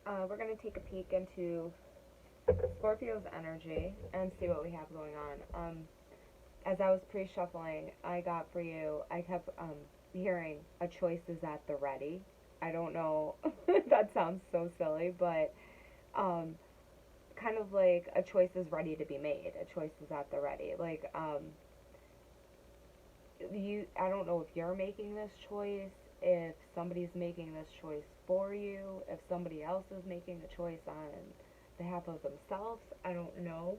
we're going to take a peek into Scorpio's energy and see what we have going on. As I was pre-shuffling, I got for you, I kept hearing a choice is at the ready. I don't know, that sounds so silly, but um, kind of like a choice is ready to be made. A choice is at the ready. Like, I don't know if you're making this choice, if somebody's making this choice for you, if somebody else is making a choice on behalf of themselves. I don't know,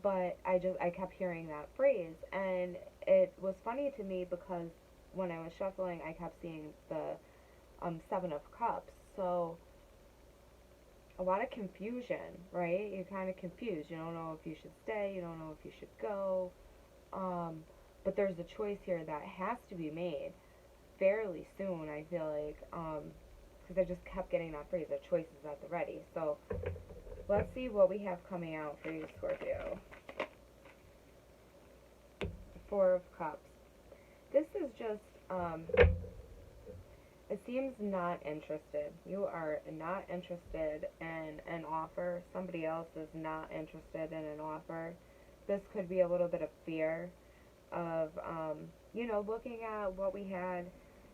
but I kept hearing that phrase, and it was funny to me because when I was shuffling, I kept seeing the Seven of Cups. So a lot of confusion, right? You're kind of confused. You don't know if you should stay. You don't know if you should go. Um, but there's a choice here that has to be made fairly soon. I feel like, because I just kept getting that phrase, "a choice is at the ready." So let's see what we have coming out for you, Scorpio. Four of Cups. This is just, it seems not interested. You are not interested in an offer. Somebody else is not interested in an offer. This could be a little bit of fear of, looking at what we had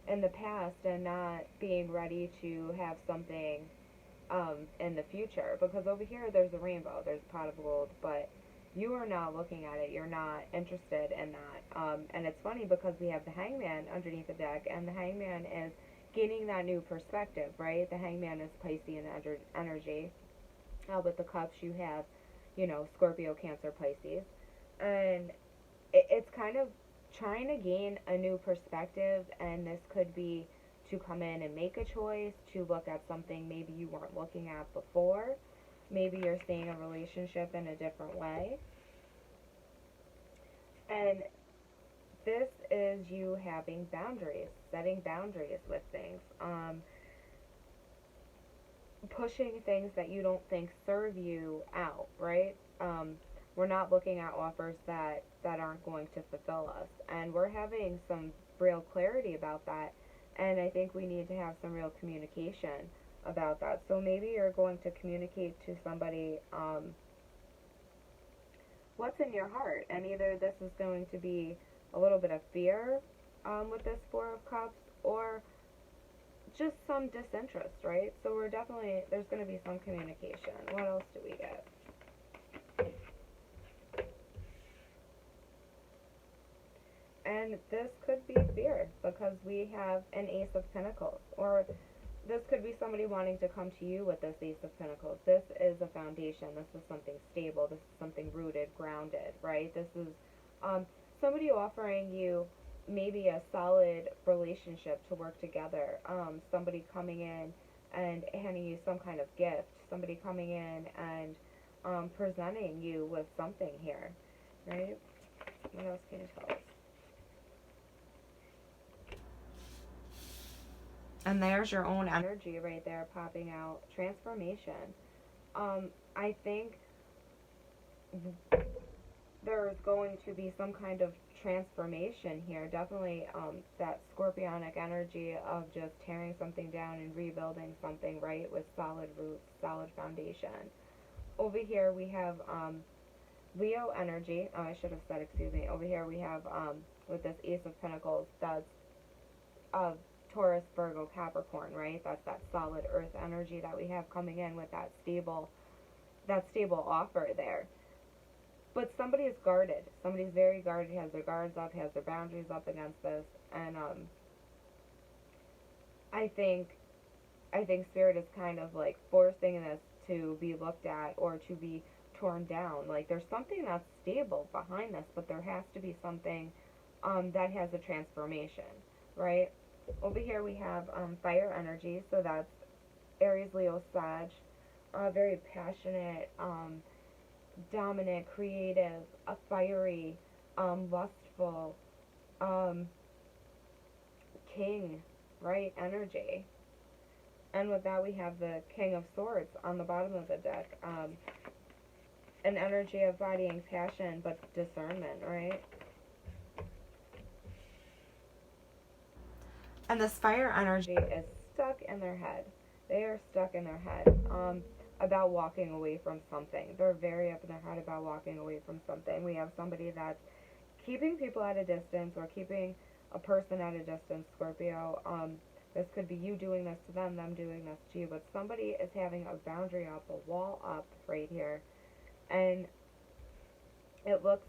in the past and not being ready to have something in the future. Because over here, there's a rainbow, there's a pot of gold, but you are not looking at it. You're not interested in that. And it's funny because we have the Hangman underneath the deck, and the Hangman is gaining that new perspective, right? The Hangman is Piscean energy. With the cups, you have, Scorpio, Cancer, Pisces. And it's kind of trying to gain a new perspective, and this could be to come in and make a choice, to look at something maybe you weren't looking at before. Maybe you're seeing a relationship in a different way. And this is you having boundaries, setting boundaries with things, pushing things that you don't think serve you out, right? We're not looking at offers that aren't going to fulfill us, and we're having some real clarity about that. And I think we need to have some real communication about that. So maybe you're going to communicate to somebody what's in your heart, and either this is going to be a little bit of fear with this Four of Cups, or just some disinterest, right? So there's going to be some communication. What else do we get? And this could be fear because we have an Ace of Pentacles, or this could be somebody wanting to come to you with this Ace of Pentacles. This is a foundation. This is something stable. This is something rooted, grounded, right? This is somebody offering you maybe a solid relationship to work together. Somebody coming in and handing you some kind of gift. Somebody coming in and presenting you with something here, right? What else can you tell us? And there's your own energy right there popping out. Transformation. I think there's going to be some kind of transformation here. Definitely that scorpionic energy of just tearing something down and rebuilding something, right, with solid roots, solid foundation. Over here we have Leo energy. Oh, I should have said, excuse me. Over here we have, with this Ace of Pentacles, that's Taurus, Virgo, Capricorn, right? That's that solid earth energy that we have coming in with that stable offer there. But somebody is guarded. Somebody's very guarded, has their guards up, has their boundaries up against this. And I think Spirit is kind of like forcing this to be looked at or to be torn down. Like there's something that's stable behind this, but there has to be something that has a transformation, right? Over here we have fire energy, so that's Aries, Leo, Sag. Very passionate, dominant, creative, fiery, lustful, um, king, right, energy. And with that we have the King of Swords on the bottom of the deck. An energy of bodying passion but discernment, right? And this fire energy is stuck in their head. They are stuck in their head about walking away from something. They're very up in their head about walking away from something. We have somebody that's keeping people at a distance or keeping a person at a distance, Scorpio. This could be you doing this to them doing this to you, but somebody is having a boundary up, a wall up right here. And it looks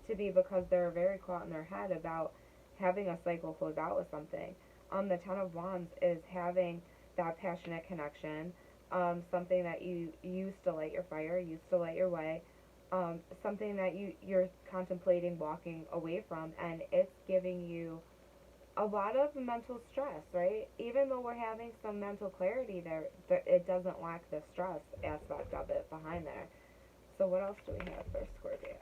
to be because they're very caught in their head about having a cycle close out with something. The Ten of Wands is having that passionate connection, something that you used to light your fire, used to light your way, something that you're contemplating walking away from, and it's giving you a lot of mental stress, right? Even though we're having some mental clarity there, it doesn't lack the stress aspect of it behind there. So what else do we have for Scorpio?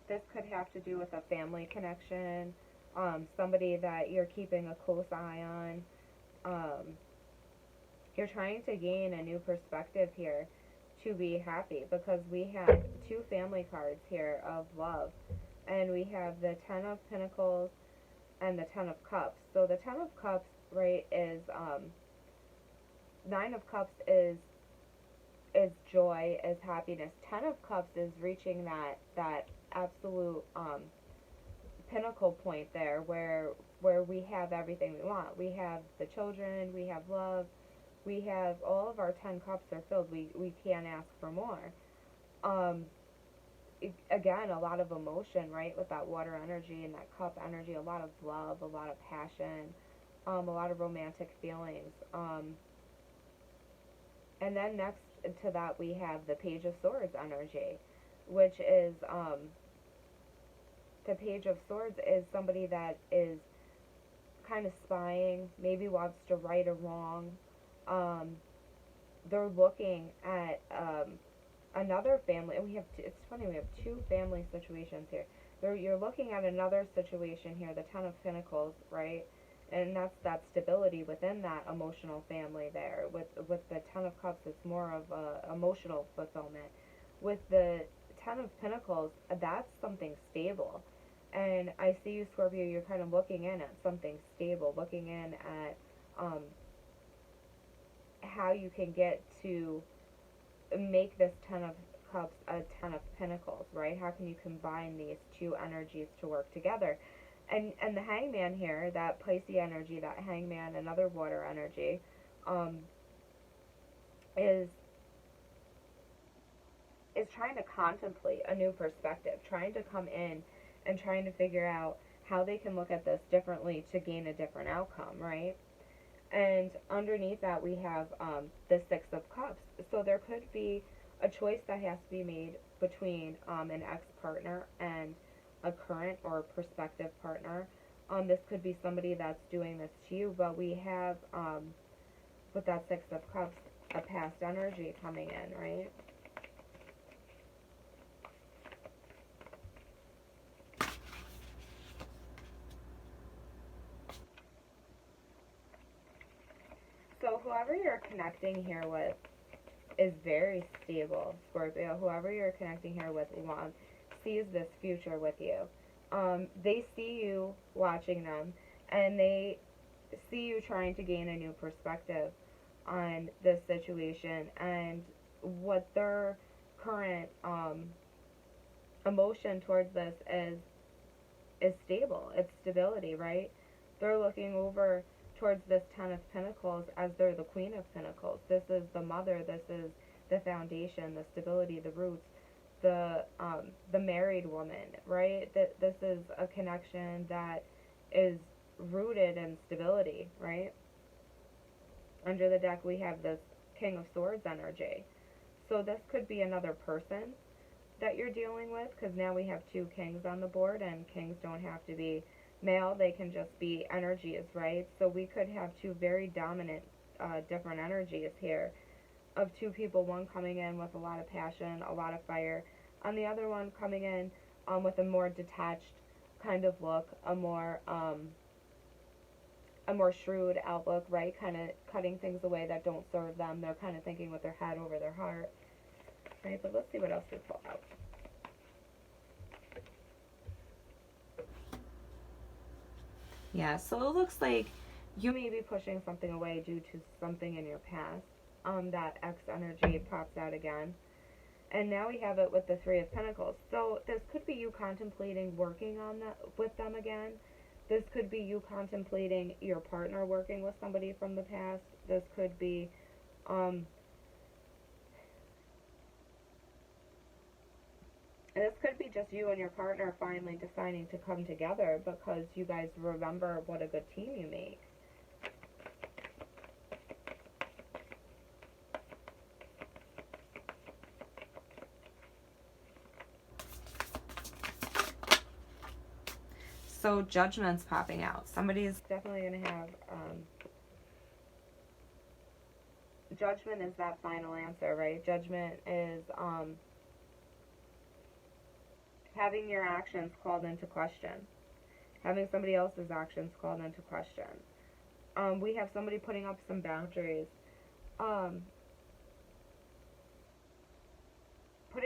This could have to do with a family connection, somebody that you're keeping a close eye on. You're trying to gain a new perspective here to be happy, because we have two family cards here of love, and we have the Ten of Pentacles and the Ten of Cups. So the Ten of Cups, right, is Nine of Cups is joy, is happiness. Ten of Cups is reaching that absolute pinnacle point there where we have everything we want. We have the children, we have love, we have all of our 10 cups are filled. We can't ask for more. Again, a lot of emotion, right, with that water energy and that cup energy, a lot of love, a lot of passion, a lot of romantic feelings. And then next to that we have the Page of Swords energy, which is the Page of Swords is somebody that is kind of spying, maybe wants to right a wrong. They're looking at another family, and it's funny, we have two family situations here. You're looking at another situation here, the Ten of Pentacles, right? And that's that stability within that emotional family there. With the Ten of Cups, it's more of a emotional fulfillment. With the Ten of Pentacles, that's something stable. And I see you, Scorpio, you're kind of looking in at something stable, looking in at how you can get to make this Ten of Cups a Ten of Pentacles, right? How can you combine these two energies to work together? And the Hangman here, that Pisces energy, that Hangman, another water energy, is trying to contemplate a new perspective, trying to come in and trying to figure out how they can look at this differently to gain a different outcome, right? And underneath that we have the Six of Cups. So there could be a choice that has to be made between an ex-partner and a current or prospective partner. This could be somebody that's doing this to you, but we have, with that Six of Cups, a past energy coming in, right? So whoever you're connecting here with is very stable, Scorpio. Whoever you're connecting here with sees this future with you. They see you watching them, and they see you trying to gain a new perspective on this situation, and what their current emotion towards this is stable. It's stability, right? They're looking over towards this Ten of Pentacles as they're the Queen of Pentacles. This is the mother, this is the foundation, the stability, the roots, the married woman, right? This is a connection that is rooted in stability, right? Under the deck we have this King of Swords energy. So this could be another person that you're dealing with, because now we have two kings on the board, and kings don't have to be male, they can just be energies, right? So we could have two very dominant different energies here of two people, one coming in with a lot of passion, a lot of fire, and the other one coming in with a more detached kind of look, a more a more shrewd outlook, right? Kind of cutting things away that don't serve them. They're kind of thinking with their head over their heart, right? But let's see what else we pull out. Yeah, so it looks like you may be pushing something away due to something in your past. That X energy pops out again. And now we have it with the Three of Pentacles. So this could be you contemplating working on that with them again. This could be you contemplating your partner working with somebody from the past. This could be this could be just you and your partner finally deciding to come together because you guys remember what a good team you make. So Judgment's popping out. Somebody's definitely going to have Judgment is that final answer, right? Judgment is having your actions called into question. Having somebody else's actions called into question. We have somebody putting up some boundaries. Putting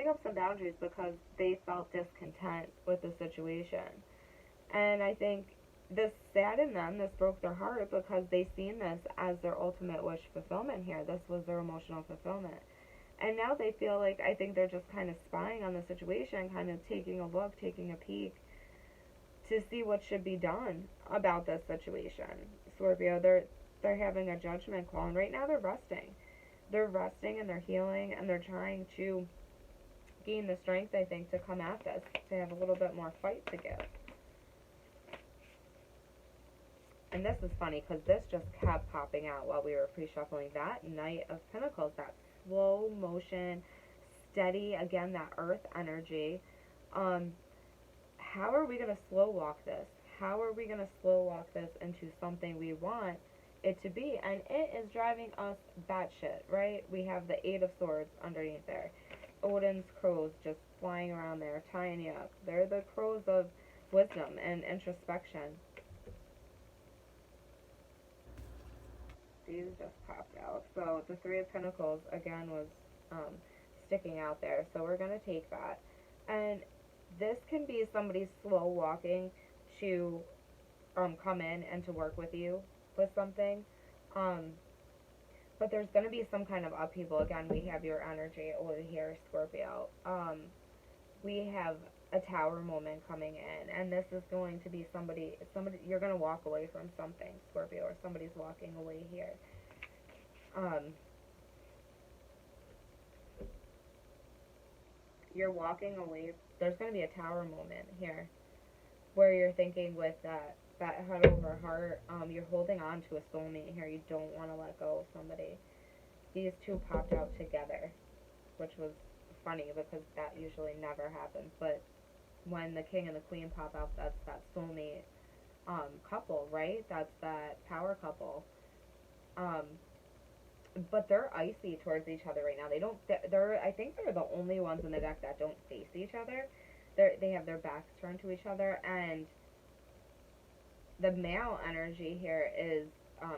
up some boundaries because they felt discontent with the situation. And I think this saddened them, this broke their heart because they seen this as their ultimate wish fulfillment here. This was their emotional fulfillment. And now they feel like, I think they're just kind of spying on the situation, kind of taking a look, taking a peek to see what should be done about this situation. Scorpio, they're having a judgment call, and right now they're resting. They're resting and they're healing and they're trying to gain the strength, I think, to come at this, to have a little bit more fight to give. And this is funny because this just kept popping out while we were pre-shuffling. That Knight of Pentacles, that slow motion, steady, again, that earth energy. How are we going to slow walk this? How are we going to slow walk this into something we want it to be? And it is driving us batshit, right? We have the Eight of Swords underneath there. Odin's crows just flying around there, tying you up. They're the crows of wisdom and introspection. These just popped out. So the Three of Pentacles, again, was sticking out there. So we're going to take that. And this can be somebody slow walking to come in and to work with you with something. But there's going to be some kind of upheaval. Again, we have your energy over here, Scorpio. We have a tower moment coming in, and this is going to be somebody, you're going to walk away from something, Scorpio, or somebody's walking away here. You're walking away, there's going to be a tower moment here, where you're thinking with that head over heart, you're holding on to a soulmate here, you don't want to let go of somebody. These two popped out together, which was funny because that usually never happens, but when the king and the queen pop out, that's that soulmate couple, right? That's that power couple. But they're icy towards each other right now. I think they're the only ones in the deck that don't face each other. They have their backs turned to each other, and the male energy here is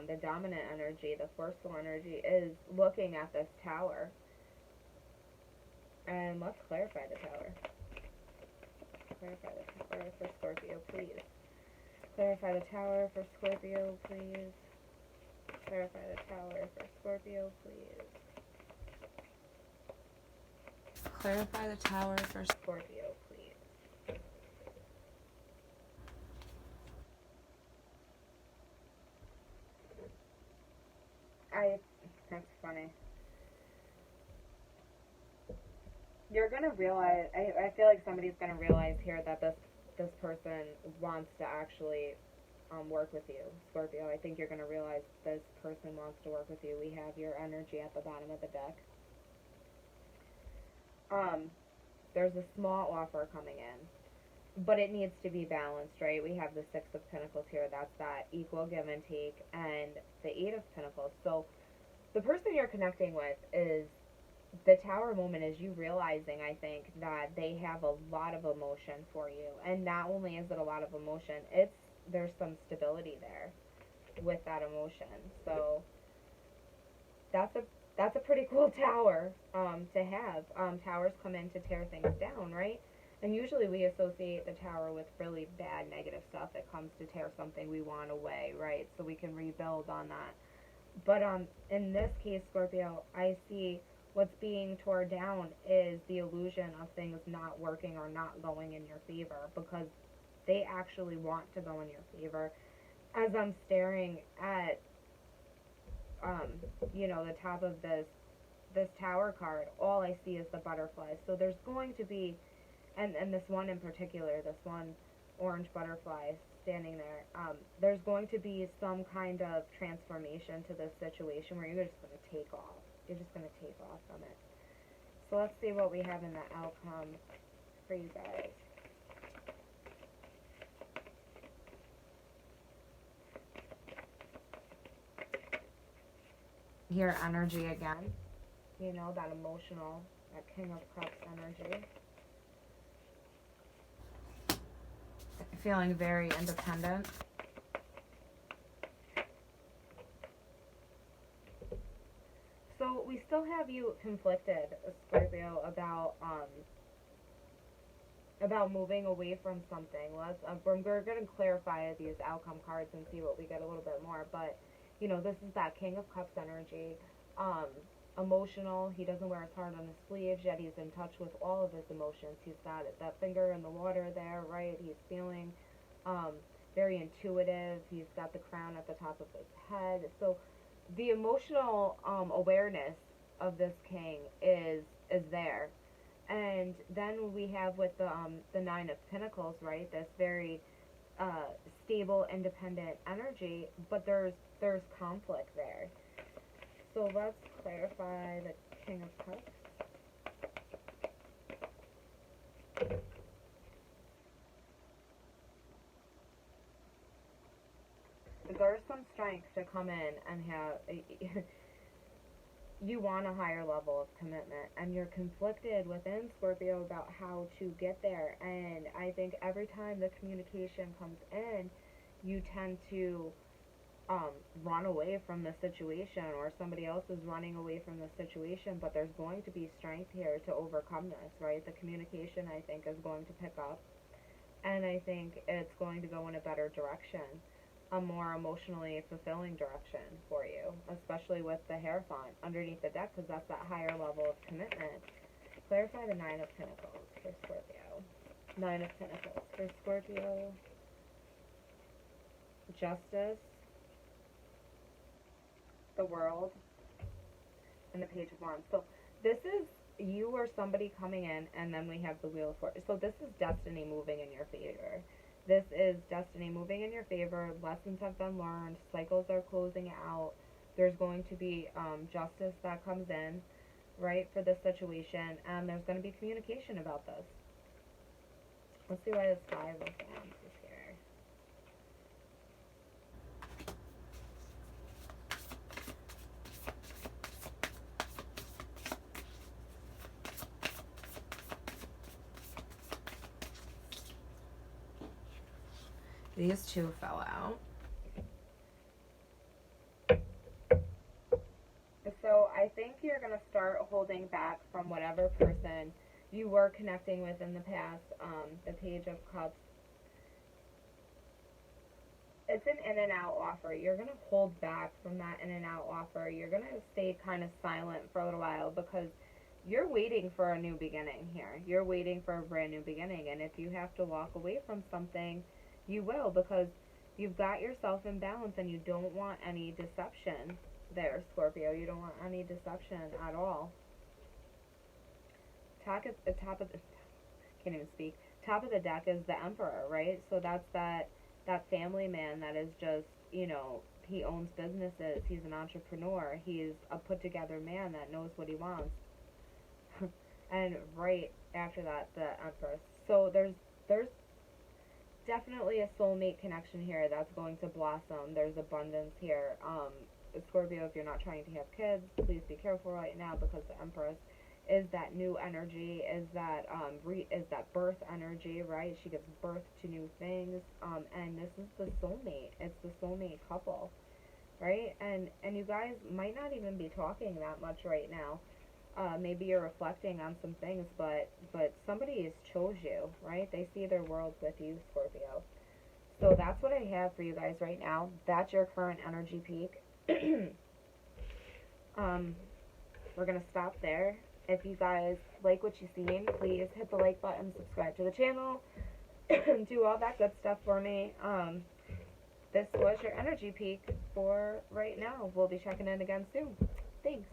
the dominant energy, the forceful energy is looking at this tower. And let's clarify the tower. Clarify the tower for Scorpio, please. Clarify the tower for Scorpio, please. Clarify the tower for Scorpio, please. Clarify the tower for Scorpio, please. That's funny. You're gonna realize, I feel like somebody's gonna realize here that this person wants to actually work with you, Scorpio. I think you're gonna realize this person wants to work with you. We have your energy at the bottom of the deck. There's a small offer coming in, but it needs to be balanced, right? We have the Six of Pentacles here. That's that equal give and take, and the Eight of Pentacles. So the person you're connecting with is the tower moment is you realizing, I think, that they have a lot of emotion for you. And not only is it a lot of emotion, there's some stability there. with that emotion. So that's a that's a pretty cool tower to have. Towers come in to tear things down, right? And usually we associate the tower with really bad negative stuff. It comes to tear something we want away, right? So we can rebuild on that. But in this case, Scorpio, I see what's being torn down is the illusion of things not working or not going in your favor, because they actually want to go in your favor. As I'm staring at um, the top of this tower card, all I see is the butterflies. So there's going to be, and this one in particular, this one orange butterfly standing there, there's going to be some kind of transformation to this situation where you're just going to take off. You're just going to take off from it. So let's see what we have in the outcome for you guys. Here, energy again. That emotional, that King of Cups energy. Feeling very independent. So we still have you conflicted, Scorpio, about moving away from something. We're going to clarify these outcome cards and see what we get a little bit more. But this is that King of Cups energy. Emotional. He doesn't wear his heart on his sleeves, yet he's in touch with all of his emotions. He's got that finger in the water there, right? He's feeling very intuitive. He's got the crown at the top of his head. So the emotional awareness of this king is there. And then we have with the Nine of Pentacles, right? This very stable, independent energy, but there's conflict there. So let's clarify the King of Cups. There's some strength to come in and have you want a higher level of commitment, and you're conflicted within Scorpio about how to get there. And I think every time the communication comes in, you tend to run away from the situation, or somebody else is running away from the situation, but there's going to be strength here to overcome this, right? The communication, I think, is going to pick up, and I think it's going to go in a better direction, a more emotionally fulfilling direction for you, especially with the Hierophant underneath the deck, because that's that higher level of commitment. Clarify the Nine of Pentacles for Scorpio. Nine of Pentacles for Scorpio. Justice, the World, and the Page of Wands. So this is you or somebody coming in, and then we have the Wheel of Fortune. So this is destiny moving in your favor. This is destiny moving in your favor. Lessons have been learned. Cycles are closing out. There's going to be justice that comes in, right, for this situation, and there's going to be communication about this. Let's see why this Five of Wands is here. These two fell out. So I think you're going to start holding back from whatever person you were connecting with in the past. The Page of Cups. It's an in and out offer. You're going to hold back from that in and out offer. You're going to stay kind of silent for a little while, because you're waiting for a new beginning here. You're waiting for a brand new beginning. And if you have to walk away from something, you will, because you've got yourself in balance and you don't want any deception there, Scorpio. You don't want any deception at all. Top of the can't even speak. Top of the deck is the Emperor, right? So that's that family man that is just, he owns businesses. He's an entrepreneur. He's a put together man that knows what he wants. And right after that, the Empress. So there's definitely a soulmate connection here that's going to blossom. There's abundance here. Scorpio, if you're not trying to have kids, please be careful right now, because the Empress is that new energy, is that birth energy, right? She gives birth to new things, and this is the soulmate. It's the soulmate couple. right? And you guys might not even be talking that much right now. Maybe you're reflecting on some things, but somebody has chose you, right? They see their world with you, Scorpio. So that's what I have for you guys right now. That's your current energy peak. um, we're gonna stop there. If you guys like what you've seen, please hit the like button, subscribe to the channel, do all that good stuff for me. This was your energy peak for right now. We'll be checking in again soon. Thanks.